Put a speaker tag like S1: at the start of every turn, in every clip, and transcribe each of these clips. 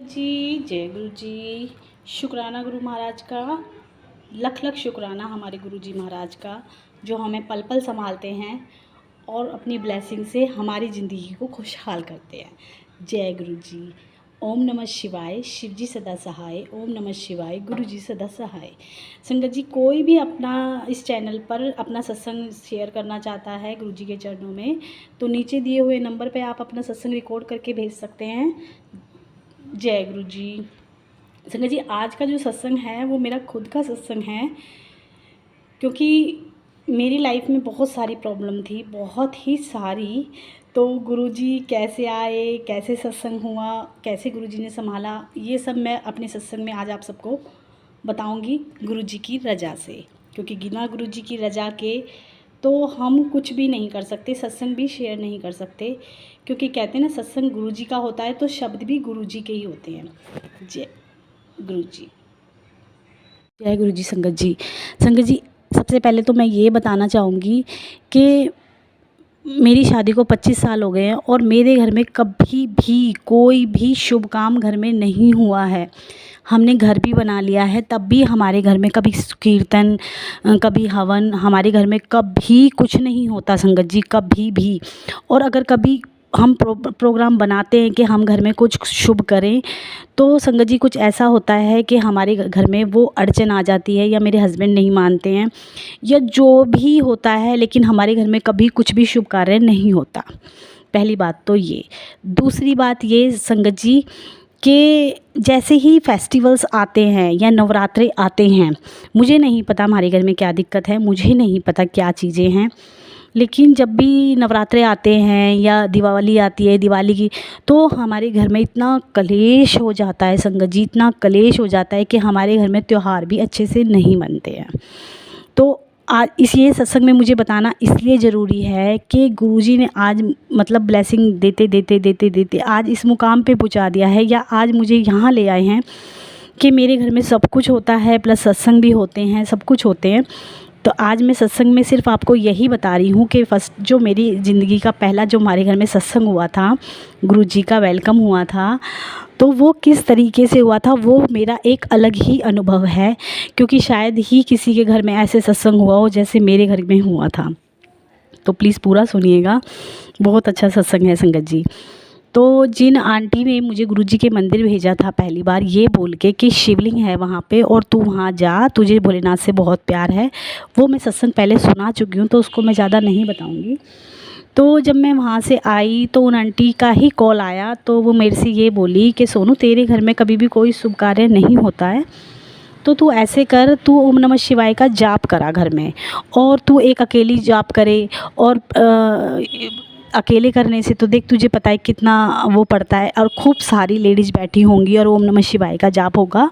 S1: जी, जय गुरु जी। शुक्राना गुरु महाराज का, लख लख शुक्राना हमारे गुरु जी महाराज का, जो हमें पल पल संभालते हैं और अपनी ब्लेसिंग से हमारी ज़िंदगी को खुशहाल करते हैं। जय गुरु जी। ओम नमः शिवाय, शिव जी सदा सहाय। ओम नमः शिवाय, गुरु जी सदा सहाय। संगत जी, कोई भी अपना इस चैनल पर अपना सत्संग शेयर करना चाहता है गुरु जी के चरणों में, तो नीचे दिए हुए नंबर पे आप अपना सत्संग रिकॉर्ड करके भेज सकते हैं। जय गुरु जी। संगत जी, आज का जो सत्संग है वो मेरा खुद का सत्संग है, क्योंकि मेरी लाइफ में बहुत सारी प्रॉब्लम थी, बहुत ही सारी। तो गुरुजी कैसे आए, कैसे सत्संग हुआ, कैसे गुरुजी ने संभाला, ये सब मैं अपने सत्संग में आज आप सबको बताऊंगी गुरुजी की रज़ा से। क्योंकि बिना गुरुजी की रज़ा के तो हम कुछ भी नहीं कर सकते, सत्संग भी शेयर नहीं कर सकते। क्योंकि कहते हैं ना, सत्संग गुरुजी का होता है तो शब्द भी गुरुजी के ही होते हैं। जय गुरु जी। जय गुरु जी। संगत जी, सबसे पहले तो मैं ये बताना चाहूँगी कि मेरी शादी को 25 साल हो गए हैं और मेरे घर में कभी भी कोई भी शुभ काम घर में नहीं हुआ है। हमने घर भी बना लिया है, तब भी हमारे घर में कभी कीर्तन, कभी हवन, हमारे घर में कभी कुछ नहीं होता संगत जी, कभी भी। और अगर कभी हम प्रोग्राम बनाते हैं कि हम घर में कुछ शुभ करें, तो संगत जी कुछ ऐसा होता है कि हमारे घर में वो अड़चन आ जाती है, या मेरे हस्बैंड नहीं मानते हैं, या जो भी होता है, लेकिन हमारे घर में कभी कुछ भी शुभ कार्य नहीं होता। पहली बात तो ये। दूसरी बात ये संगत जी कि जैसे ही फेस्टिवल्स आते हैं या नवरात्रे आते हैं, मुझे नहीं पता हमारे घर में क्या दिक्कत है, मुझे नहीं पता क्या चीज़ें हैं, लेकिन जब भी नवरात्रे आते हैं या दिवाली आती है, दिवाली की, तो हमारे घर में इतना कलेश हो जाता है संगत जी, इतना कलेश हो जाता है कि हमारे घर में त्यौहार भी अच्छे से नहीं मनते हैं। तो आज इसलिए सत्संग में मुझे बताना इसलिए ज़रूरी है कि गुरुजी ने आज मतलब ब्लेसिंग देते देते देते देते आज इस मुकाम पे पहुंचा दिया है, या आज मुझे यहाँ ले आए हैं कि मेरे घर में सब कुछ होता है, प्लस सत्संग भी होते हैं, सब कुछ होते हैं। तो आज मैं सत्संग में सिर्फ आपको यही बता रही हूँ कि फर्स्ट जो मेरी ज़िंदगी का पहला जो हमारे घर में सत्संग हुआ था, गुरुजी का वेलकम हुआ था, तो वो किस तरीके से हुआ था, वो मेरा एक अलग ही अनुभव है। क्योंकि शायद ही किसी के घर में ऐसे सत्संग हुआ हो जैसे मेरे घर में हुआ था। तो प्लीज़ पूरा सुनिएगा, बहुत अच्छा सत्संग है संगत जी। तो जिन आंटी ने मुझे गुरुजी के मंदिर भेजा था पहली बार, ये बोल के कि शिवलिंग है वहाँ पे और तू वहाँ जा, तुझे भोलेनाथ से बहुत प्यार है, वो मैं सत्संग पहले सुना चुकी हूँ, तो उसको मैं ज़्यादा नहीं बताऊँगी। तो जब मैं वहाँ से आई तो उन आंटी का ही कॉल आया, तो वो मेरे से ये बोली कि सोनू, तेरे घर में कभी भी कोई शुभ कार्य नहीं होता है, तो तू ऐसे कर, तू ओम नमः शिवाय का जाप करा घर में, और तू एक अकेली जाप करे, और अकेले करने से तो देख तुझे पता है कितना वो पड़ता है, और खूब सारी लेडीज़ बैठी होंगी और ओम नमः शिवाय का जाप होगा,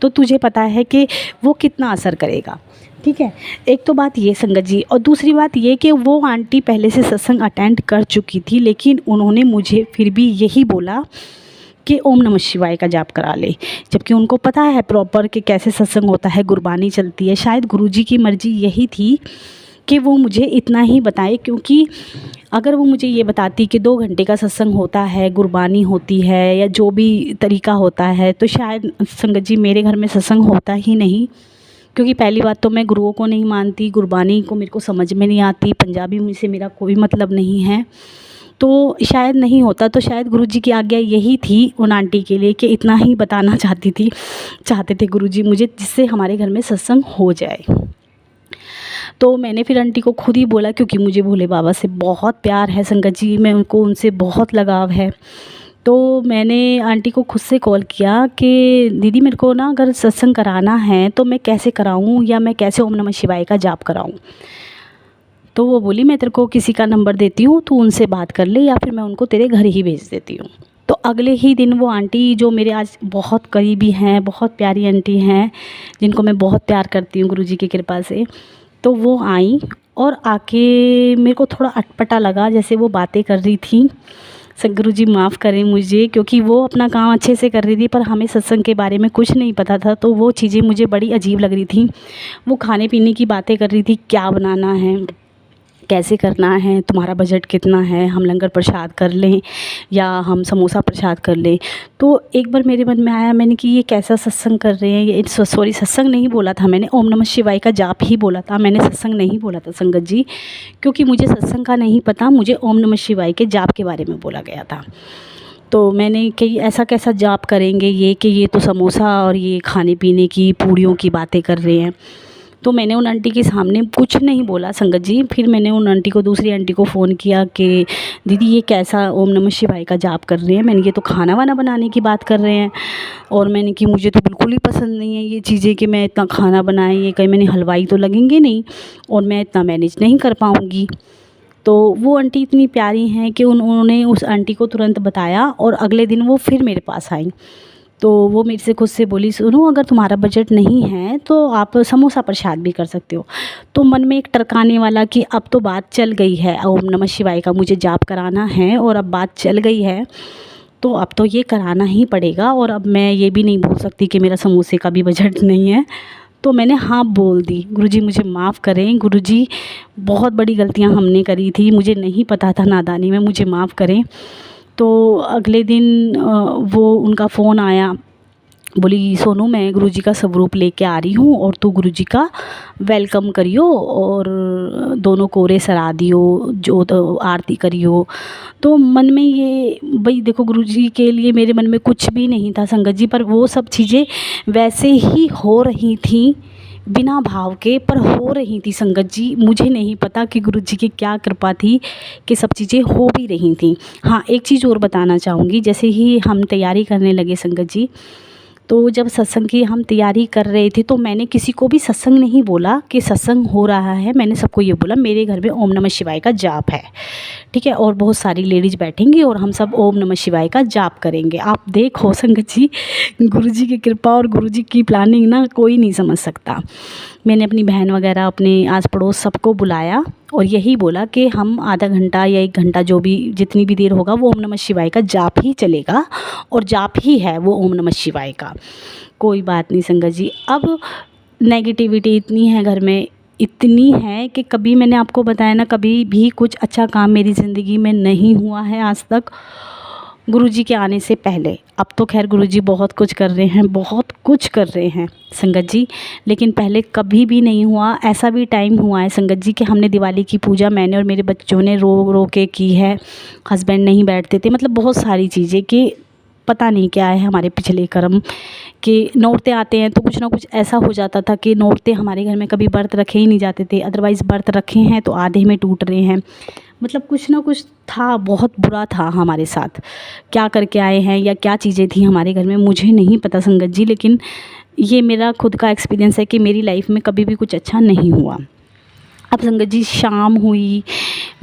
S1: तो तुझे पता है कि वो कितना असर करेगा। ठीक है, एक तो बात ये संगत जी। और दूसरी बात ये कि वो आंटी पहले से सत्संग अटेंड कर चुकी थी, लेकिन उन्होंने मुझे फिर भी यही बोला कि ओम नमः शिवाय का जाप करा ले, जबकि उनको पता है प्रॉपर कि कैसे सत्संग होता है, गुरबानी चलती है। शायद गुरुजी की मर्ज़ी यही थी कि वो मुझे इतना ही बताए, क्योंकि अगर वो मुझे ये बताती कि 2 घंटे का सत्संग होता है, गुरबानी होती है, या जो भी तरीका होता है, तो शायद संगत जी मेरे घर में सत्संग होता ही नहीं। क्योंकि पहली बात तो मैं गुरुओं को नहीं मानती, गुरबानी को मेरे को समझ में नहीं आती, पंजाबी में से मेरा कोई मतलब नहीं है, तो शायद नहीं होता। तो शायद गुरुजी की आज्ञा यही थी उन आंटी के लिए कि इतना ही बताना चाहते थे गुरुजी मुझे, जिससे हमारे घर में सत्संग हो जाए। तो मैंने फिर आंटी को खुद ही बोला, क्योंकि मुझे भोले बाबा से बहुत प्यार है संगत जी, मैं उनको उनसे बहुत लगाव है। तो मैंने आंटी को खुद से कॉल किया कि दीदी मेरे को ना अगर सत्संग कराना है तो मैं कैसे कराऊं, या मैं कैसे ओम नमः शिवाय का जाप कराऊं। तो वो बोली, मैं तेरे को किसी का नंबर देती हूँ, तू उनसे बात कर ले, या फिर मैं उनको तेरे घर ही भेज देती हूँ। तो अगले ही दिन वो आंटी, जो मेरे आज बहुत करीबी हैं, बहुत प्यारी आंटी हैं, जिनको मैं बहुत प्यार करती हूँ गुरुजी की कृपा से, तो वो आई और आके मेरे को थोड़ा अटपटा लगा जैसे वो बातें कर रही थी। गुरु जी माफ़ करें मुझे, क्योंकि वो अपना काम अच्छे से कर रही थी, पर हमें सत्संग के बारे में कुछ नहीं पता था, तो वो चीज़ें मुझे बड़ी अजीब लग रही थी। वो खाने पीने की बातें कर रही थी, क्या बनाना है, कैसे करना है, तुम्हारा बजट कितना है, हम लंगर प्रसाद कर लें या हम समोसा प्रसाद कर लें। तो एक बार मेरे मन में आया, मैंने कि ये कैसा सत्संग कर रहे हैं, ये सॉरी सत्संग नहीं बोला था मैंने, ओम नमः शिवाय का जाप ही बोला था मैंने, सत्संग नहीं बोला था संगत जी, क्योंकि मुझे सत्संग का नहीं पता, मुझे ओम नमः शिवाय के जाप के बारे में बोला गया था। तो मैंने कि ऐसा कैसा जाप करेंगे ये, कि ये तो समोसा और ये खाने पीने की पूड़ियों की बातें कर रहे हैं। तो मैंने उन आंटी के सामने कुछ नहीं बोला संगत जी। फिर मैंने उन आंटी को, दूसरी आंटी को फ़ोन किया कि दीदी ये कैसा ओम नमः शिवाय का जाप कर रहे हैं, मैंने ये तो खाना वाना बनाने की बात कर रहे हैं। और मैंने कि मुझे तो बिल्कुल ही पसंद नहीं है ये चीज़ें कि मैं इतना खाना बनाए, ये कहीं मैंने हलवाई तो लगेंगे नहीं और मैं इतना मैनेज नहीं कर पाऊँगी। तो वो आंटी इतनी प्यारी हैं कि उन्होंने उस आंटी को तुरंत बताया और अगले दिन वो फिर मेरे पास आई। तो वो मेरे से खुद से बोली, सुनो अगर तुम्हारा बजट नहीं है तो आप समोसा प्रसाद भी कर सकते हो। तो मन में एक टरकाने वाला कि अब तो बात चल गई है, ओम नमः शिवाय का मुझे जाप कराना है और अब बात चल गई है तो अब तो ये कराना ही पड़ेगा, और अब मैं ये भी नहीं बोल सकती कि मेरा समोसे का भी बजट नहीं है। तो मैंने हाँ बोल दी। गुरुजी मुझे माफ़ करें, गुरुजी बहुत बड़ी गलतियाँ हमने करी थी, मुझे नहीं पता था, नादानी में, मुझे माफ़ करें। तो अगले दिन वो उनका फ़ोन आया, बोली सोनू मैं गुरुजी का स्वरूप लेके आ रही हूँ और तू गुरुजी का वेलकम करियो और दोनों कोरे सरा दियो, जो तो आरती करियो। तो मन में ये भाई देखो, गुरुजी के लिए मेरे मन में कुछ भी नहीं था संगत जी, पर वो सब चीज़ें वैसे ही हो रही थी बिना भाव के, पर हो रही थी संगत जी। मुझे नहीं पता कि गुरुजी की क्या कृपा थी कि सब चीज़ें हो भी रही थी। हाँ एक चीज़ और बताना चाहूँगी, जैसे ही हम तैयारी करने लगे संगत जी, तो जब सत्संग की हम तैयारी कर रहे थे तो मैंने किसी को भी सत्संग नहीं बोला कि सत्संग हो रहा है, मैंने सबको ये बोला मेरे घर में ओम नमः शिवाय का जाप है, ठीक है, और बहुत सारी लेडीज़ बैठेंगी और हम सब ओम नमः शिवाय का जाप करेंगे। आप देखो संगत जी, गुरुजी की कृपा और गुरुजी की प्लानिंग ना कोई नहीं समझ सकता। मैंने अपनी बहन वगैरह, अपने आस पड़ोस सबको बुलाया और यही बोला कि हम आधा घंटा या 1 घंटा जो भी जितनी भी देर होगा वो ओम नमः शिवाय का जाप ही चलेगा, और जाप ही है वो ओम नमः शिवाय का, कोई बात नहीं संगत जी। अब नेगेटिविटी इतनी है घर में, इतनी है कि कभी मैंने आपको बताया ना, कभी भी कुछ अच्छा काम मेरी ज़िंदगी में नहीं हुआ है आज तक गुरुजी के आने से पहले। अब तो खैर गुरुजी बहुत कुछ कर रहे हैं, बहुत कुछ कर रहे हैं संगत जी, लेकिन पहले कभी भी नहीं हुआ। ऐसा भी टाइम हुआ है संगत जी कि हमने दिवाली की पूजा मैंने और मेरे बच्चों ने रो रो के की है, हस्बैंड नहीं बैठते थे, मतलब बहुत सारी चीज़ें कि पता नहीं क्या है हमारे पिछले कर्म कि नौरते आते हैं तो कुछ ना कुछ ऐसा हो जाता था कि नौरते हमारे घर में कभी व्रत रखे ही नहीं जाते थे, अदरवाइज़ व्रत रखे हैं तो आधे में टूट रहे हैं, मतलब कुछ ना कुछ था, बहुत बुरा था हमारे साथ। क्या करके आए हैं या क्या चीज़ें थी हमारे घर में मुझे नहीं पता संगत जी, लेकिन ये मेरा खुद का एक्सपीरियंस है कि मेरी लाइफ में कभी भी कुछ अच्छा नहीं हुआ। अब संगत जी शाम हुई,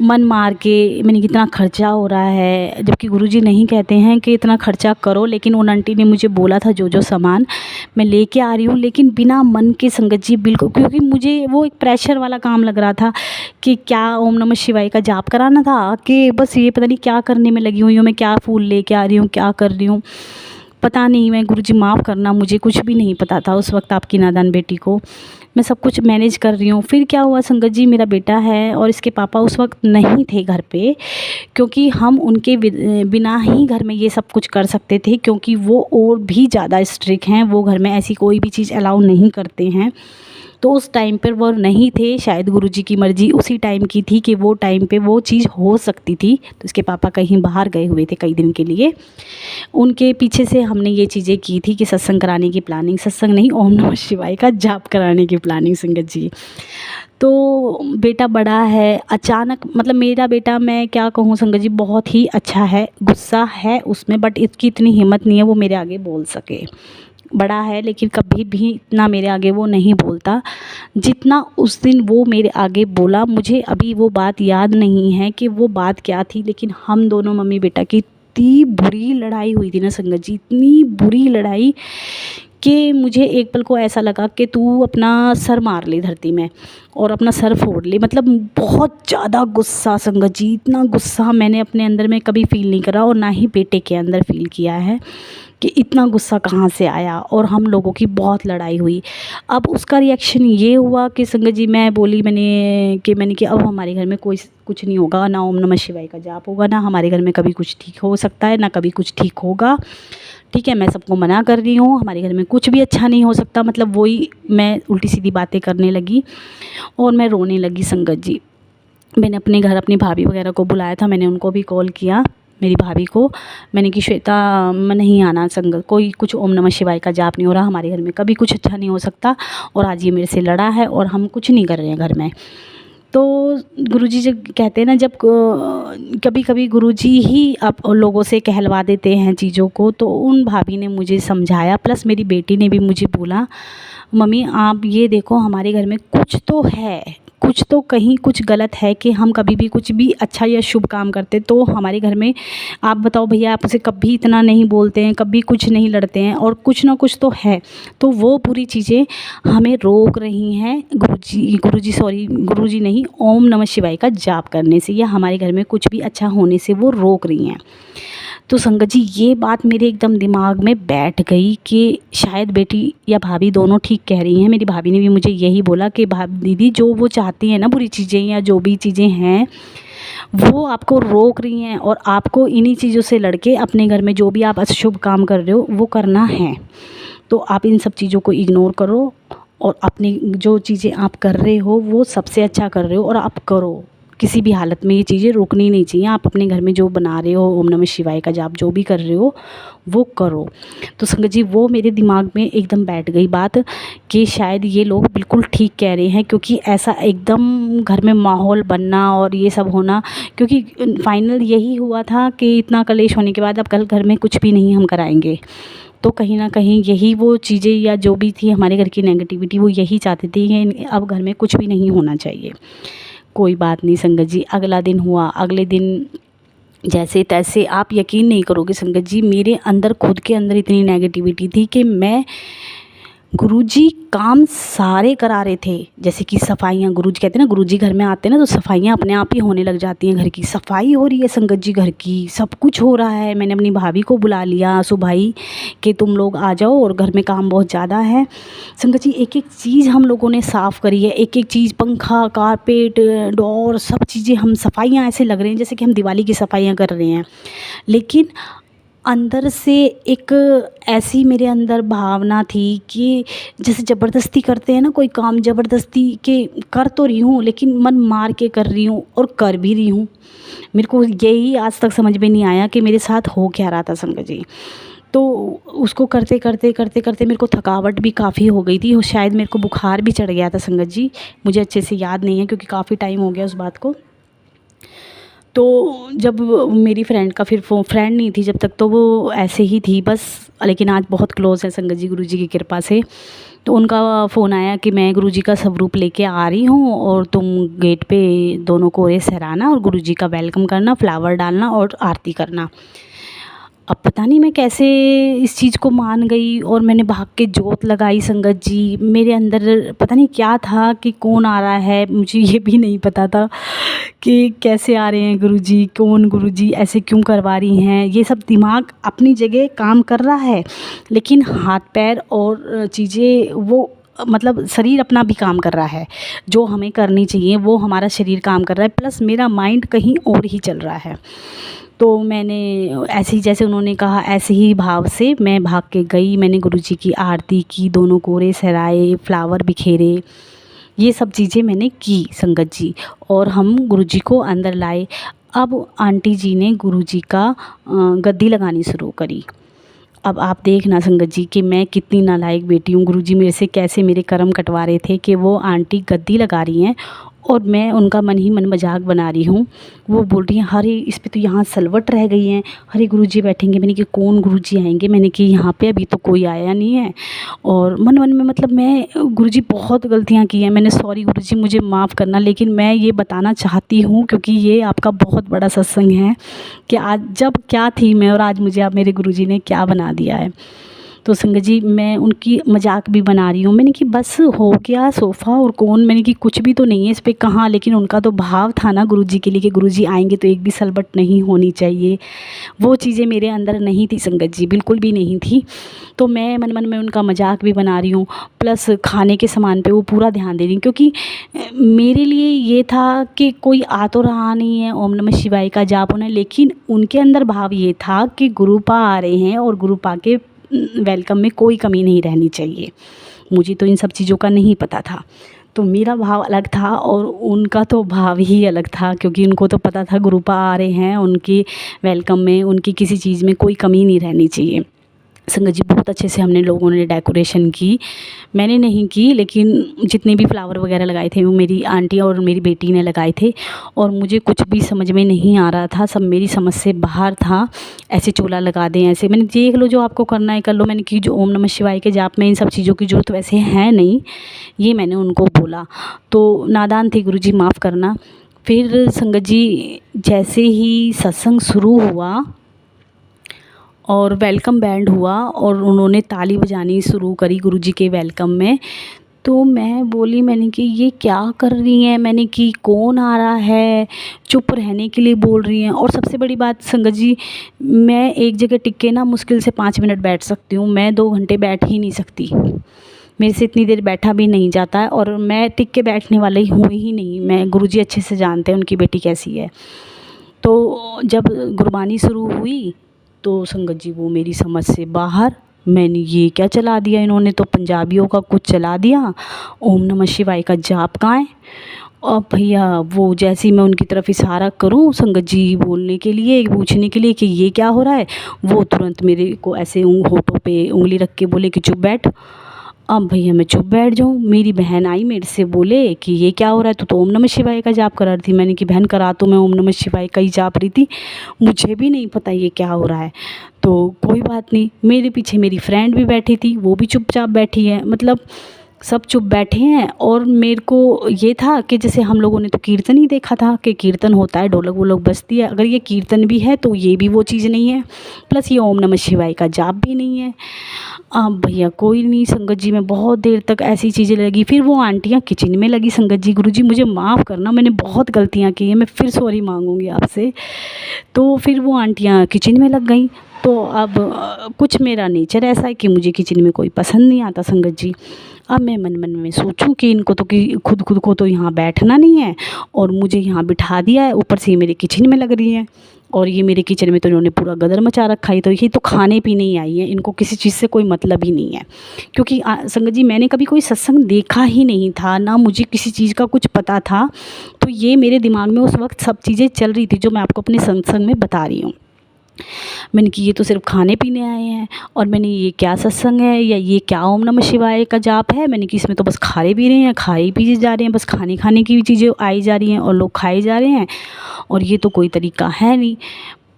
S1: मन मार के मैंने कितना खर्चा हो रहा है, जबकि गुरुजी नहीं कहते हैं कि इतना खर्चा करो, लेकिन उन आंटी ने मुझे बोला था जो जो सामान मैं लेके आ रही हूँ, लेकिन बिना मन के संगत जी बिल्कुल, क्योंकि मुझे वो एक प्रेशर वाला काम लग रहा था कि क्या ओम नमः शिवाय का जाप कराना था कि बस ये पता नहीं क्या करने में लगी हुई हूँ मैं, क्या फूल लेके आ रही हूँ, क्या कर रही हूँ पता नहीं। मैं गुरुजी माफ़ करना, मुझे कुछ भी नहीं पता था उस वक्त आपकी नादान बेटी को, मैं सब कुछ मैनेज कर रही हूँ। फिर क्या हुआ संगत जी, मेरा बेटा है और इसके पापा उस वक्त नहीं थे घर पे, क्योंकि हम उनके बिना ही घर में ये सब कुछ कर सकते थे, क्योंकि वो और भी ज़्यादा स्ट्रिक्ट हैं, वो घर में ऐसी कोई भी चीज़ अलाउ नहीं करते हैं। तो उस टाइम पर वो नहीं थे, शायद गुरुजी की मर्ज़ी उसी टाइम की थी कि वो टाइम पे वो चीज़ हो सकती थी। तो इसके पापा कहीं बाहर गए हुए थे कई दिन के लिए, उनके पीछे से हमने ये चीज़ें की थी कि सत्संग कराने की प्लानिंग, सत्संग नहीं ओम नमः शिवाय का जाप कराने की प्लानिंग संगत जी। तो बेटा बड़ा है अचानक, मतलब मेरा बेटा मैं क्या कहूँ संगत जी, बहुत ही अच्छा है, गुस्सा है उसमें बट इसकी इतनी हिम्मत नहीं है वो मेरे आगे बोल सके। बड़ा है लेकिन कभी भी इतना मेरे आगे वो नहीं बोलता जितना उस दिन वो मेरे आगे बोला। मुझे अभी वो बात याद नहीं है कि वो बात क्या थी, लेकिन हम दोनों मम्मी बेटा की इतनी बुरी लड़ाई हुई थी ना संगत जी, इतनी बुरी लड़ाई कि मुझे एक पल को ऐसा लगा कि तू अपना सर मार ले धरती में और अपना सर फोड़ ले, मतलब बहुत ज़्यादा गुस्सा संगत जी, इतना गुस्सा मैंने अपने अंदर में कभी फ़ील नहीं करा और ना ही बेटे के अंदर फ़ील किया है कि इतना गुस्सा कहाँ से आया, और हम लोगों की बहुत लड़ाई हुई। अब उसका रिएक्शन ये हुआ कि संगत जी मैं बोली मैंने कि अब हमारे घर में कोई कुछ नहीं होगा, ना ओम नमः शिवाय का जाप होगा, ना हमारे घर में कभी कुछ ठीक हो सकता है, ना कभी कुछ ठीक होगा। ठीक है, मैं सबको मना कर रही हूँ, हमारे घर में कुछ भी अच्छा नहीं हो सकता। मतलब वही मैं उल्टी सीधी बातें करने लगी और मैं रोने लगी संगत जी। मैंने अपने घर अपनी भाभी वगैरह को बुलाया था, मैंने उनको भी कॉल किया, मेरी भाभी को। मैंने कि श्वेता नहीं आना संगत, कोई कुछ ओम नमः शिवाय का जाप नहीं हो रहा, हमारे घर में कभी कुछ अच्छा नहीं हो सकता, और आज ये मेरे से लड़ा है और हम कुछ नहीं कर रहे हैं घर में। तो गुरुजी जब कहते हैं ना, जब कभी कभी गुरुजी ही आप लोगों से कहलवा देते हैं चीज़ों को, तो उन भाभी ने मुझे समझाया, प्लस मेरी बेटी ने भी मुझे बोला मम्मी आप ये देखो हमारे घर में कुछ तो है, कुछ तो कहीं कुछ गलत है कि हम कभी भी कुछ भी अच्छा या शुभ काम करते तो हमारे घर में, आप बताओ भैया, आप उसे कभी इतना नहीं बोलते हैं, कभी कुछ नहीं लड़ते हैं, और कुछ ना कुछ तो है। तो वो पूरी चीज़ें हमें रोक रही हैं गुरुजी नहीं, ओम नमः शिवाय का जाप करने से, या हमारे घर में कुछ भी अच्छा होने से वो रोक रही हैं। तो संगत जी ये बात मेरे एकदम दिमाग में बैठ गई कि शायद बेटी या भाभी दोनों ठीक कह रही हैं। मेरी भाभी ने भी मुझे यही बोला कि भाभी दीदी जो वो चाहती हैं ना बुरी चीज़ें या जो भी चीज़ें हैं वो आपको रोक रही हैं, और आपको इन्हीं चीज़ों से लड़के अपने घर में जो भी आप अशुभ काम कर रहे हो वो करना है। तो आप इन सब चीज़ों को इग्नोर करो, और अपनी जो चीज़ें आप कर रहे हो वो सबसे अच्छा कर रहे हो, और आप करो। किसी भी हालत में ये चीज़ें रोकनी नहीं चाहिए। आप अपने घर में जो बना रहे हो ओम नमः शिवाय का जाप जो भी कर रहे हो वो करो। तो संगत जी वो मेरे दिमाग में एकदम बैठ गई बात कि शायद ये लोग बिल्कुल ठीक कह रहे हैं, क्योंकि ऐसा एकदम घर में माहौल बनना और ये सब होना, क्योंकि फाइनल यही हुआ था कि इतना कलेश होने के बाद अब कल घर में कुछ भी नहीं हम कराएंगे। तो कहीं ना कहीं यही वो चीज़ें या जो भी थी हमारे घर की नेगेटिविटी, वो यही चाहती थी कि अब घर में कुछ भी नहीं होना चाहिए। कोई बात नहीं संगत जी, अगला दिन हुआ, अगले दिन जैसे तैसे, आप यकीन नहीं करोगे संगत जी, मेरे अंदर खुद के अंदर इतनी नेगेटिविटी थी कि मैं गुरुजी काम सारे करा रहे थे, जैसे कि सफाइयाँ, गुरुजी कहते हैं ना, गुरुजी घर में आते हैं ना तो सफाइयाँ अपने आप ही होने लग जाती हैं। घर की सफाई हो रही है संगत जी, घर की सब कुछ हो रहा है। मैंने अपनी भाभी को बुला लिया, आंसू भाई, कि तुम लोग आ जाओ और घर में काम बहुत ज़्यादा है। संगत जी एक एक चीज़ हम लोगों ने साफ़ करी है, एक एक चीज़, पंखा, कारपेट, डोर, सब चीज़ें, हम सफाइयाँ ऐसे लग रही हैं जैसे कि हम दिवाली की सफाइयाँ कर रहे हैं। लेकिन अंदर से एक ऐसी मेरे अंदर भावना थी कि जैसे ज़बरदस्ती करते हैं ना कोई काम, ज़बरदस्ती के कर तो रही हूँ लेकिन मन मार के कर रही हूँ और कर भी रही हूँ। मेरे को यही आज तक समझ में नहीं आया कि मेरे साथ हो क्या रहा था संगत जी। तो उसको करते करते करते करते मेरे को थकावट भी काफ़ी हो गई थी, और शायद मेरे को बुखार भी चढ़ गया था संगत जी, मुझे अच्छे से याद नहीं है क्योंकि काफ़ी टाइम हो गया उस बात को। तो जब मेरी फ्रेंड का फिर फ्रेंड नहीं थी जब तक, तो वो ऐसे ही थी बस, लेकिन आज बहुत क्लोज़ है संगत जी गुरुजी की कृपा से। तो उनका फ़ोन आया कि मैं गुरुजी का स्वरूप लेके आ रही हूँ और तुम गेट पे दोनों कोरे सहराना और गुरुजी का वेलकम करना, फ्लावर डालना और आरती करना। अब पता नहीं मैं कैसे इस चीज़ को मान गई और मैंने भाग के जोत लगाई संगत जी। मेरे अंदर पता नहीं क्या था कि कौन आ रहा है, मुझे ये भी नहीं पता था कि कैसे आ रहे हैं गुरुजी, कौन गुरुजी, ऐसे क्यों करवा रही हैं। ये सब दिमाग अपनी जगह काम कर रहा है, लेकिन हाथ पैर और चीज़ें वो मतलब शरीर अपना भी काम कर रहा है, जो हमें करनी चाहिए वो हमारा शरीर काम कर रहा है, प्लस मेरा माइंड कहीं और ही चल रहा है। तो मैंने ऐसे ही जैसे उन्होंने कहा ऐसे ही भाव से मैं भाग के गई, मैंने गुरुजी की आरती की, दोनों कोरे सहराए, फ्लावर बिखेरे, ये सब चीज़ें मैंने की संगत जी, और हम गुरुजी को अंदर लाए। अब आंटी जी ने गुरुजी का गद्दी लगानी शुरू करी। अब आप देखना संगत जी कि मैं कितनी नालायक बेटी हूँ, गुरुजी मेरे से कैसे मेरे कर्म कटवा रहे थे कि वो आंटी गद्दी लगा रही हैं और मैं उनका मन ही मन मजाक बना रही हूँ। वो बोल रही हैं अरे इस पे तो यहाँ सलवट रह गई हैं, अरे गुरुजी बैठेंगे। मैंने कि कौन गुरुजी आएंगे, मैंने कि यहाँ पे अभी तो कोई आया नहीं है। और मन मन में मतलब मैं गुरुजी बहुत गलतियाँ की हैं मैंने, सॉरी गुरुजी मुझे माफ़ करना, लेकिन मैं ये बताना चाहती हूँ क्योंकि ये आपका बहुत बड़ा सत्संग है कि आज जब क्या थी मैं और आज मुझे आप मेरे गुरुजी ने क्या बना दिया है। तो संगत जी मैं उनकी मजाक भी बना रही हूँ। मैंने कि बस हो गया सोफ़ा और कौन, मैंने कि कुछ भी तो नहीं है इस पे कहाँ। लेकिन उनका तो भाव था ना गुरुजी के लिए कि गुरुजी आएंगे तो एक भी सलबट नहीं होनी चाहिए। वो चीज़ें मेरे अंदर नहीं थी संगत जी, बिल्कुल भी नहीं थी। तो मैं मन मन में उनका मजाक भी बना रही हूँ, प्लस खाने के सामान पे वो पूरा ध्यान दे रही हूँ, क्योंकि मेरे लिए ये था कि कोई आ तो रहा नहीं है ओम नमः शिवाय का जाप होना, लेकिन उनके अंदर भाव ये था कि गुरुपा आ रहे हैं और गुरुपा के वेलकम में कोई कमी नहीं रहनी चाहिए। मुझे तो इन सब चीज़ों का नहीं पता था, तो मेरा भाव अलग था और उनका तो भाव ही अलग था, क्योंकि उनको तो पता था गुरुपा आ रहे हैं, उनकी वेलकम में उनकी किसी चीज़ में कोई कमी नहीं रहनी चाहिए। संगत जी बहुत अच्छे से हमने लोगों ने डेकोरेशन की, मैंने नहीं की, लेकिन जितने भी फ्लावर वगैरह लगाए थे वो मेरी आंटी और मेरी बेटी ने लगाए थे। और मुझे कुछ भी समझ में नहीं आ रहा था, सब मेरी समझ से बाहर था। ऐसे चोला लगा दें, ऐसे मैंने देख लो जो आपको करना है कर लो। मैंने कि जो ओम नमः शिवाय के जाप में इन सब चीज़ों की ज़रूरत वैसे है नहीं, ये मैंने उनको बोला। तो नादान थी गुरुजी, माफ़ करना। फिर संगत जी जैसे ही सत्संग शुरू हुआ और वेलकम बैंड हुआ और उन्होंने ताली बजानी शुरू करी गुरुजी के वेलकम में, तो मैं बोली, मैंने कि ये क्या कर रही हैं, मैंने कि कौन आ रहा है, चुप रहने के लिए बोल रही हैं। और सबसे बड़ी बात संगत जी, मैं एक जगह टिक के ना मुश्किल से 5 मिनट बैठ सकती हूँ, मैं 2 घंटे बैठ ही नहीं सकती, मेरे से इतनी देर बैठा भी नहीं जाता है। और मैं टिक के बैठने वाली हूँ ही नहीं, मैं गुरुजी अच्छे से जानते हैं उनकी बेटी कैसी है। तो जब गुरबानी शुरू हुई तो संगत जी वो मेरी समझ से बाहर, मैंने ये क्या चला दिया इन्होंने, तो पंजाबियों का कुछ चला दिया, ओम नमः शिवाय का जाप कहाँ है। और भैया वो जैसे ही मैं उनकी तरफ इशारा करूं संगत जी बोलने के लिए, पूछने के लिए कि ये क्या हो रहा है, वो तुरंत मेरे को ऐसे होठों पे उंगली रख के बोले कि चुप बैठ। अब भैया मैं चुप बैठ जाऊँ, मेरी बहन आई मेरे से बोले कि ये क्या हो रहा है, तो ओम नमः शिवाय का जाप करा रही थी। मैंने कि बहन करा तो मैं ओम नमः शिवाय का ही जाप रही थी, मुझे भी नहीं पता ये क्या हो रहा है। तो कोई बात नहीं, मेरे पीछे मेरी फ्रेंड भी बैठी थी, वो भी चुपचाप बैठी है, मतलब सब चुप बैठे हैं। और मेरे को ये था कि जैसे हम लोगों ने तो कीर्तन ही देखा था कि कीर्तन होता है, ढोलक वोलक बजती है, अगर ये कीर्तन भी है तो ये भी वो चीज़ नहीं है, प्लस ये ओम नमः शिवाय का जाप भी नहीं है। अब भैया कोई नहीं संगत जी, मैं बहुत देर तक ऐसी चीज़ें लगी। फिर वो आंटियाँ किचन में लगी, संगत जी गुरुजी मुझे माफ़ करना, मैंने बहुत गलतियाँ की हैं, मैं फिर सॉरी मांगूंगी आपसे। तो फिर वो आंटियाँ किचन में लग गई। तो अब कुछ मेरा नेचर ऐसा है कि मुझे किचन में कोई पसंद नहीं आता संगत जी। अब मैं मन मन में सोचूं कि इनको तो कि खुद को तो यहाँ बैठना नहीं है और मुझे यहाँ बिठा दिया है, ऊपर से ये मेरे किचन में लग रही हैं। और ये मेरे किचन में तो इन्होंने पूरा गदर मचा रखा है, तो ये तो खाने पीने ही आई है, इनको किसी चीज़ से कोई मतलब ही नहीं है। क्योंकि संगत जी मैंने कभी कोई सत्संग देखा ही नहीं था, ना मुझे किसी चीज़ का कुछ पता था। तो ये मेरे दिमाग में उस वक्त सब चीज़ें चल रही थी जो मैं आपको अपने सत्संग में बता रही हूँ। मैंने कि ये तो सिर्फ खाने पीने आए हैं, और मैंने ये क्या सत्संग है या ये क्या ओम नमः शिवाय का जाप है। मैंने कि इसमें तो बस खाए पी रहे हैं, खाए पी जा रहे हैं, बस खाने की भी चीज़ें आई जा रही हैं और लोग खाए जा रहे हैं, और ये तो कोई तरीका है नहीं।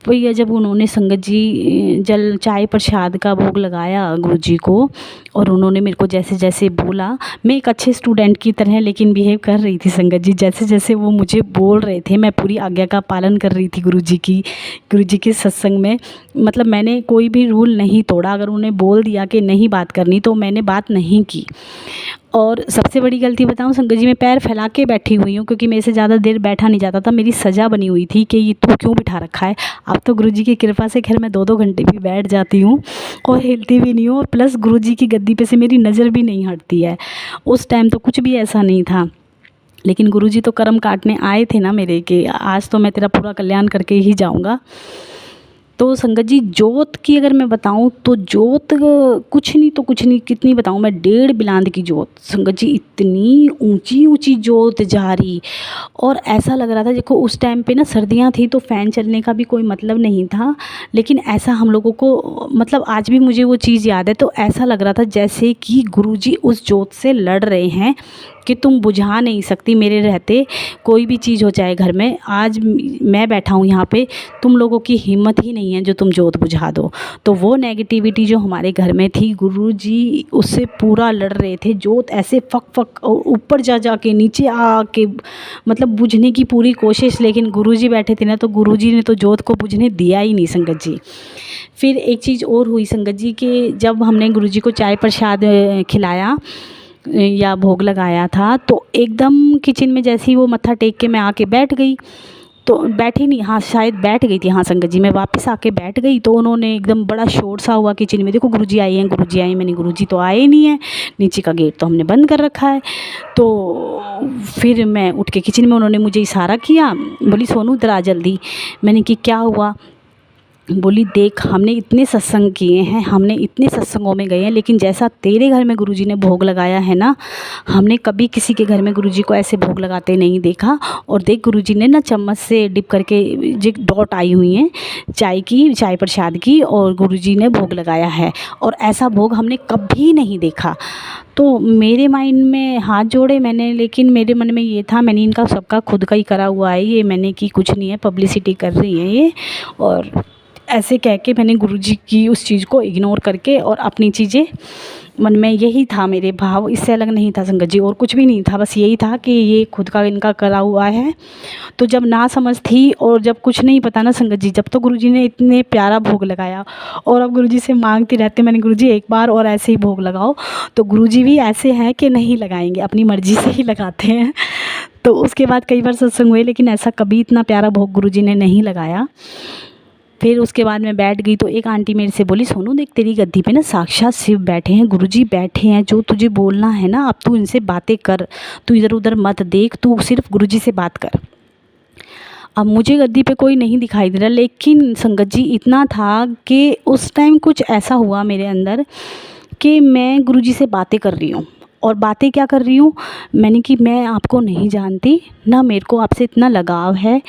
S1: भैया जब उन्होंने संगत जी जल चाय प्रसाद का भोग लगाया गुरुजी को, और उन्होंने मेरे को जैसे जैसे बोला, मैं एक अच्छे स्टूडेंट की तरह लेकिन बिहेव कर रही थी संगत जी, जैसे जैसे वो मुझे बोल रहे थे मैं पूरी आज्ञा का पालन कर रही थी गुरुजी के सत्संग में। मतलब मैंने कोई भी रूल नहीं तोड़ा, अगर उन्हें बोल दिया कि नहीं बात करनी तो मैंने बात नहीं की। और सबसे बड़ी गलती बताऊं संगत जी, मैं पैर फैला के बैठी हुई हूँ, क्योंकि मेरे से ज़्यादा देर बैठा नहीं जाता था, मेरी सज़ा बनी हुई थी कि ये तू क्यों बिठा रखा है। अब तो गुरुजी की कृपा से खैर मैं 2-2 घंटे भी बैठ जाती हूँ और हिलती भी नहीं हूँ, और प्लस गुरुजी की गद्दी पे से मेरी नज़र भी नहीं हटती है। उस टाइम तो कुछ भी ऐसा नहीं था, लेकिन गुरुजी तो कर्म काटने आए थे ना मेरे, कि आज तो मैं तेरा पूरा कल्याण करके ही जाऊँगा। तो संगत जी जोत की अगर मैं बताऊं तो जोत कुछ नहीं, कितनी बताऊं मैं, 1.5 बिलांद की जोत संगत जी, इतनी ऊंची ऊंची जोत जा रही। और ऐसा लग रहा था, देखो उस टाइम पे ना सर्दियां थी तो फ़ैन चलने का भी कोई मतलब नहीं था, लेकिन ऐसा हम लोगों को, मतलब आज भी मुझे वो चीज़ याद है, तो ऐसा लग रहा था जैसे कि गुरुजी उस जोत से लड़ रहे हैं कि तुम बुझा नहीं सकती मेरे रहते कोई भी चीज़ हो चाहे घर में। आज मैं बैठा हूँ यहाँ पे, तुम लोगों की हिम्मत ही नहीं है जो तुम जोत बुझा दो। तो वो नेगेटिविटी जो हमारे घर में थी, गुरुजी उससे पूरा लड़ रहे थे। जोत ऐसे फक फक और ऊपर जा के नीचे आके मतलब बुझने की पूरी कोशिश, लेकिन गुरुजी बैठे थे ना, तो गुरुजी ने तो जोत को बुझने दिया ही नहीं संगत जी। फिर एक चीज़ और हुई संगत जी कि जब हमने गुरुजी को चाय प्रसाद खिलाया या भोग लगाया था, तो एकदम किचन में जैसे ही वो मत्था टेक के मैं आके बैठ गई, तो बैठी नहीं, हाँ शायद बैठ गई थी, हाँ संगत जी मैं वापस आके बैठ गई तो उन्होंने एकदम बड़ा शोर सा हुआ किचन में, देखो गुरुजी आए हैं, गुरुजी आए हैं। मैंने गुरुजी तो आए नहीं है, नीचे का गेट तो हमने बंद कर रखा है। तो फिर मैं उठ के किचन में, उन्होंने मुझे इशारा किया, बोली सोनू इधर आ जल्दी। मैंने कि क्या हुआ? बोली देख, हमने इतने सत्संग किए हैं, हमने इतने सत्संगों में गए हैं, लेकिन जैसा तेरे घर में गुरुजी ने भोग लगाया है ना, हमने कभी किसी के घर में गुरुजी को ऐसे भोग लगाते नहीं देखा। और देख गुरुजी ने ना चम्मच से डिप करके जो डॉट आई हुई हैं चाय की, चाय प्रसाद की, और गुरुजी ने भोग लगाया है, और ऐसा भोग हमने कभी नहीं देखा। तो मेरे माइंड में हाथ जोड़े मैंने, लेकिन मेरे मन में ये था, मैंने इनका सबका खुद का ही करा हुआ है ये, मैंने की कुछ नहीं है, पब्लिसिटी कर रही है ये। और ऐसे कह के मैंने गुरुजी की उस चीज़ को इग्नोर करके और अपनी चीज़ें, मन में यही था मेरे भाव, इससे अलग नहीं था संगत जी, और कुछ भी नहीं था, बस यही था कि ये खुद का इनका करा हुआ है। तो जब ना समझ थी और जब कुछ नहीं पता ना संगत जी, जब तो गुरुजी ने इतने प्यारा भोग लगाया और अब गुरुजी से मांगती रहते मैंने, गुरुजी एक बार और ऐसे ही भोग लगाओ। तो गुरुजी भी ऐसे हैं कि नहीं लगाएंगे, अपनी मर्ज़ी से ही लगाते हैं। तो उसके बाद कई बार सत्संग हुए, लेकिन ऐसा कभी इतना प्यारा भोग गुरुजी ने नहीं लगाया। फिर उसके बाद मैं बैठ गई तो एक आंटी मेरे से बोली, सोनू देख तेरी गद्दी पे ना साक्षात शिव बैठे हैं, गुरुजी बैठे हैं, जो तुझे बोलना है ना अब तू इनसे बातें कर, तू इधर उधर मत देख, तू सिर्फ गुरुजी से बात कर। अब मुझे गद्दी पे कोई नहीं दिखाई दे रहा, लेकिन संगत जी इतना था कि उस टाइम कुछ ऐसा हुआ मेरे अंदर कि मैं गुरुजी से बातें कर रही हूँ। और बातें क्या कर रही हूँ मैंने, कि मैं आपको नहीं जानती ना, मेरे को आपसे इतना लगाव है,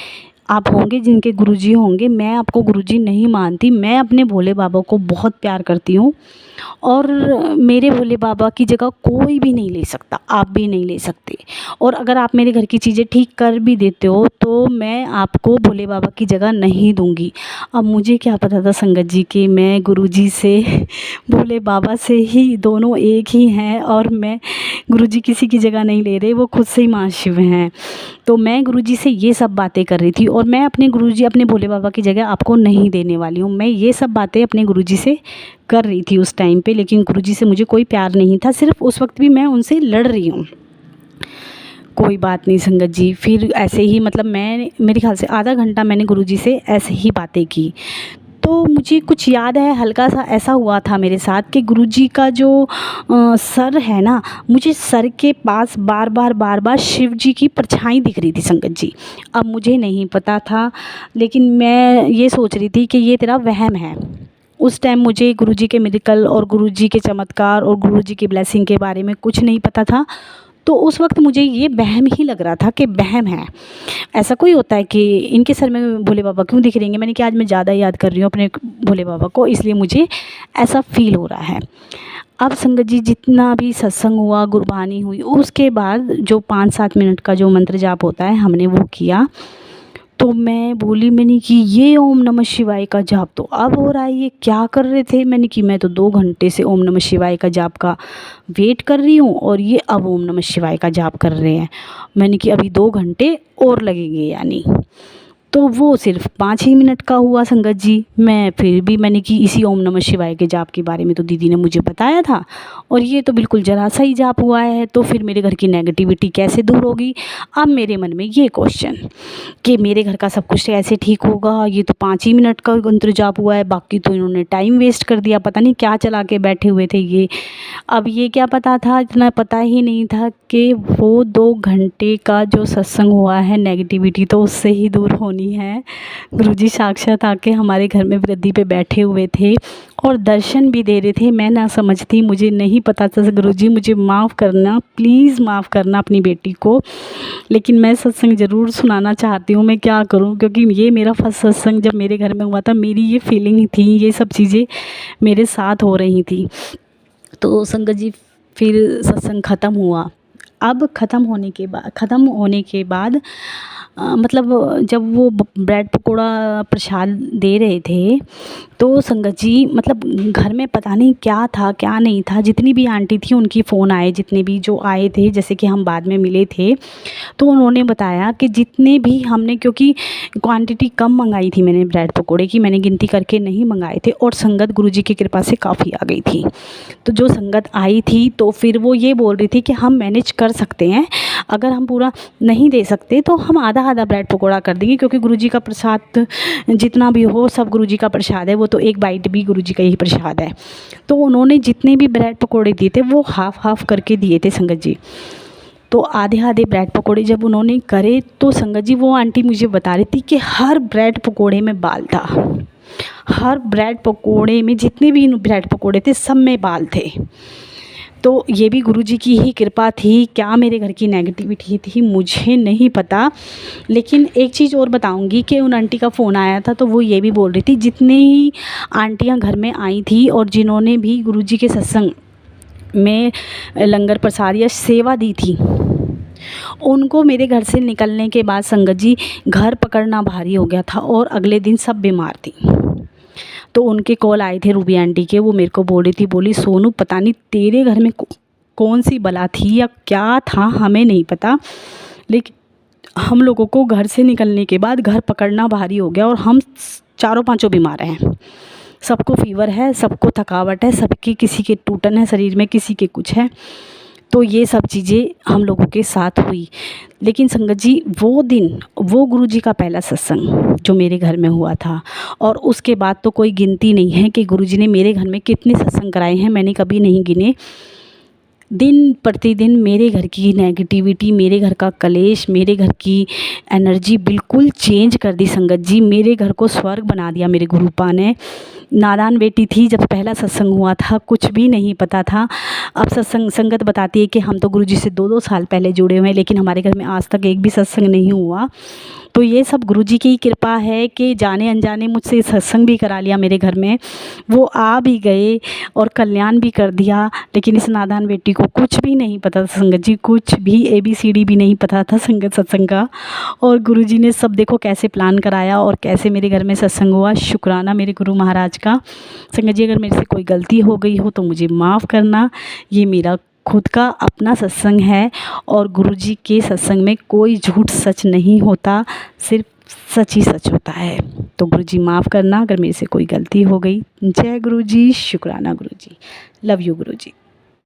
S1: आप होंगे जिनके गुरुजी होंगे, मैं आपको गुरुजी नहीं मानती, मैं अपने भोले बाबा को बहुत प्यार करती हूँ, और मेरे भोले बाबा की जगह कोई भी नहीं ले सकता, आप भी नहीं ले सकते। और अगर आप मेरे घर की चीज़ें ठीक कर भी देते हो तो मैं आपको भोले बाबा की जगह नहीं दूंगी। अब मुझे क्या पता था संगत जी कि मैं गुरुजी से, भोले बाबा से ही दोनों एक ही हैं, और मैं गुरुजी किसी की जगह नहीं ले रहे, वो खुद से ही माँ शिव हैं। तो मैं गुरुजी से ये सब बातें कर रही थी, और मैं अपने गुरुजी, अपने भोले बाबा की जगह आपको नहीं देने वाली हूँ। मैं ये सब बातें अपने गुरुजी से कर रही थी उस टाइम पे, लेकिन गुरुजी से मुझे कोई प्यार नहीं था, सिर्फ उस वक्त भी मैं उनसे लड़ रही हूँ। कोई बात नहीं संगत जी, फिर ऐसे ही मतलब मैं, मेरे ख्याल से आधा घंटा मैंने गुरुजी से ऐसे ही बातें की। तो मुझे कुछ याद है, हल्का सा ऐसा हुआ था मेरे साथ कि गुरुजी का जो सर है ना, मुझे सर के पास बार बार शिव जी की परछाई दिख रही थी संगत जी। अब मुझे नहीं पता था, लेकिन मैं ये सोच रही थी कि ये तेरा वहम है। उस टाइम मुझे गुरुजी के मिरेकल और गुरुजी के चमत्कार और गुरुजी की ब्लेसिंग के बारे में कुछ नहीं पता था। तो उस वक्त मुझे ये वहम ही लग रहा था कि वहम है, ऐसा कोई होता है कि इनके सर में भोले बाबा क्यों दिख रहे हैं। मैंने कि आज मैं ज़्यादा याद कर रही हूँ अपने भोले बाबा को, इसलिए मुझे ऐसा फील हो रहा है। अब संगत जी जितना भी सत्संग हुआ, गुरबानी हुई, उसके बाद जो 5-7 मिनट का जो मंत्र जाप होता है हमने वो किया। तो मैं बोली, मैंने कि ये ओम नमः शिवाय का जाप तो अब हो रहा है, ये क्या कर रहे थे। मैंने कि मैं तो 2 घंटे से ओम नमः शिवाय का जाप का वेट कर रही हूँ, और ये अब ओम नमः शिवाय का जाप कर रहे हैं। मैंने कि अभी 2 घंटे और लगेंगे यानी। तो वो सिर्फ 5 ही मिनट का हुआ संगत जी। मैं फिर भी मैंने कि इसी ओम नमः शिवाय के जाप के बारे में तो दीदी ने मुझे बताया था, और ये तो बिल्कुल जरा सा ही जाप हुआ है, तो फिर मेरे घर की नेगेटिविटी कैसे दूर होगी। अब मेरे मन में ये क्वेश्चन कि मेरे घर का सब कुछ कैसे ठीक होगा, ये तो 5 ही मिनट का मंत्र जाप हुआ है, बाकी तो इन्होंने टाइम वेस्ट कर दिया, पता नहीं क्या चला के बैठे हुए थे ये। अब ये क्या पता था, इतना पता ही नहीं था कि वो 2 घंटे का जो सत्संग हुआ है, नेगेटिविटी तो उससे ही दूर होनी है। गुरुजी साक्षात आके हमारे घर में गद्दी पे बैठे हुए थे और दर्शन भी दे रहे थे। मैं ना समझती, मुझे नहीं पता था। गुरुजी मुझे माफ़ करना, प्लीज़ माफ़ करना अपनी बेटी को, लेकिन मैं सत्संग ज़रूर सुनाना चाहती हूँ। मैं क्या करूँ, क्योंकि ये मेरा फर्स्ट सत्संग जब मेरे घर में हुआ था, मेरी ये फीलिंग थी, ये सब चीज़ें मेरे साथ हो रही थी। तो संगत जी फिर सत्संग ख़त्म हुआ, अब ख़त्म होने के बाद मतलब जब वो ब्रेड पकौड़ा प्रसाद दे रहे थे तो संगत जी मतलब घर में पता नहीं क्या था क्या नहीं था। जितनी भी आंटी थी उनकी फ़ोन आए, जितने भी जो आए थे, जैसे कि हम बाद में मिले थे, तो उन्होंने बताया कि जितने भी हमने, क्योंकि क्वांटिटी कम मंगाई थी मैंने ब्रेड पकोड़े की, मैंने गिनती करके नहीं मंगाए थे, और संगत गुरुजी की कृपा से काफ़ी आ गई थी। तो जो संगत आई थी तो फिर वो ये बोल रही थी कि हम मैनेज कर सकते हैं, अगर हम पूरा नहीं दे सकते तो हम आधा आधा ब्रेड पकोड़ा कर देंगे, क्योंकि गुरुजी का प्रसाद जितना भी हो सब गुरुजी का प्रसाद है, वो तो एक बाइट भी गुरुजी का ही प्रसाद है। तो उन्होंने जितने भी ब्रेड पकोड़े दिए थे वो हाफ़ हाफ़ करके दिए थे संगत जी। तो आधे आधे ब्रेड पकोड़े जब उन्होंने करे तो संगत जी वो आंटी मुझे बता रही थी कि हर ब्रेड पकोड़े में बाल था, हर ब्रेड पकोड़े में, जितने भी ब्रेड पकोड़े थे सब में बाल थे। तो ये भी गुरुजी की ही कृपा थी, क्या मेरे घर की नेगेटिविटी थी मुझे नहीं पता। लेकिन एक चीज़ और बताऊंगी कि उन आंटी का फ़ोन आया था तो वो ये भी बोल रही थी, जितने ही आंटियां घर में आई थी और जिन्होंने भी गुरुजी के सत्संग में लंगर प्रसाद या सेवा दी थी, उनको मेरे घर से निकलने के बाद संगत जी घर पकड़ना भारी हो गया था और अगले दिन सब बीमार थी। तो उनके कॉल आए थे रूबी आंटी के, वो मेरे को बोल रही थी, बोली सोनू पता नहीं तेरे घर में कौन सी बला थी या क्या था हमें नहीं पता, लेकिन हम लोगों को घर से निकलने के बाद घर पकड़ना भारी हो गया और हम चारों पांचों बीमार हैं, सबको फीवर है, सबको थकावट है, सबकी, किसी के टूटन है शरीर में, किसी के कुछ है। तो ये सब चीज़ें हम लोगों के साथ हुई। लेकिन संगत जी वो दिन, वो गुरुजी का पहला सत्संग जो मेरे घर में हुआ था, और उसके बाद तो कोई गिनती नहीं है कि गुरुजी ने मेरे घर में कितने सत्संग कराए हैं, मैंने कभी नहीं गिने। दिन प्रतिदिन मेरे घर की नेगेटिविटी, मेरे घर का कलेश, मेरे घर की एनर्जी बिल्कुल चेंज कर दी संगत जी। मेरे घर को स्वर्ग बना दिया मेरे गुरुपा ने। नादान बेटी थी जब पहला सत्संग हुआ था, कुछ भी नहीं पता था। अब संगत बताती है कि हम तो गुरुजी से 2-2 साल पहले जुड़े हुए हैं, लेकिन हमारे घर में आज तक एक भी सत्संग नहीं हुआ। तो ये सब गुरुजी की कृपा है कि जाने अनजाने मुझसे सत्संग भी करा लिया मेरे घर में, वो आ भी गए और कल्याण भी कर दिया। लेकिन इस नादान बेटी को कुछ भी नहीं पता था संगत जी, कुछ भी ABCD भी नहीं पता था संगत सत्संग का, और गुरुजी ने सब देखो कैसे प्लान कराया और कैसे मेरे घर में सत्संग हुआ। शुक्राना मेरे गुरु महाराज का। संगत जी अगर मेरे से कोई गलती हो गई हो तो मुझे माफ़ करना, ये मेरा खुद का अपना सत्संग है और गुरुजी के सत्संग में कोई झूठ सच नहीं होता, सिर्फ सच ही सच होता है। तो गुरुजी माफ़ करना अगर मेरे से कोई गलती हो गई। जय गुरुजी, शुक्राना गुरुजी, लव यू गुरुजी।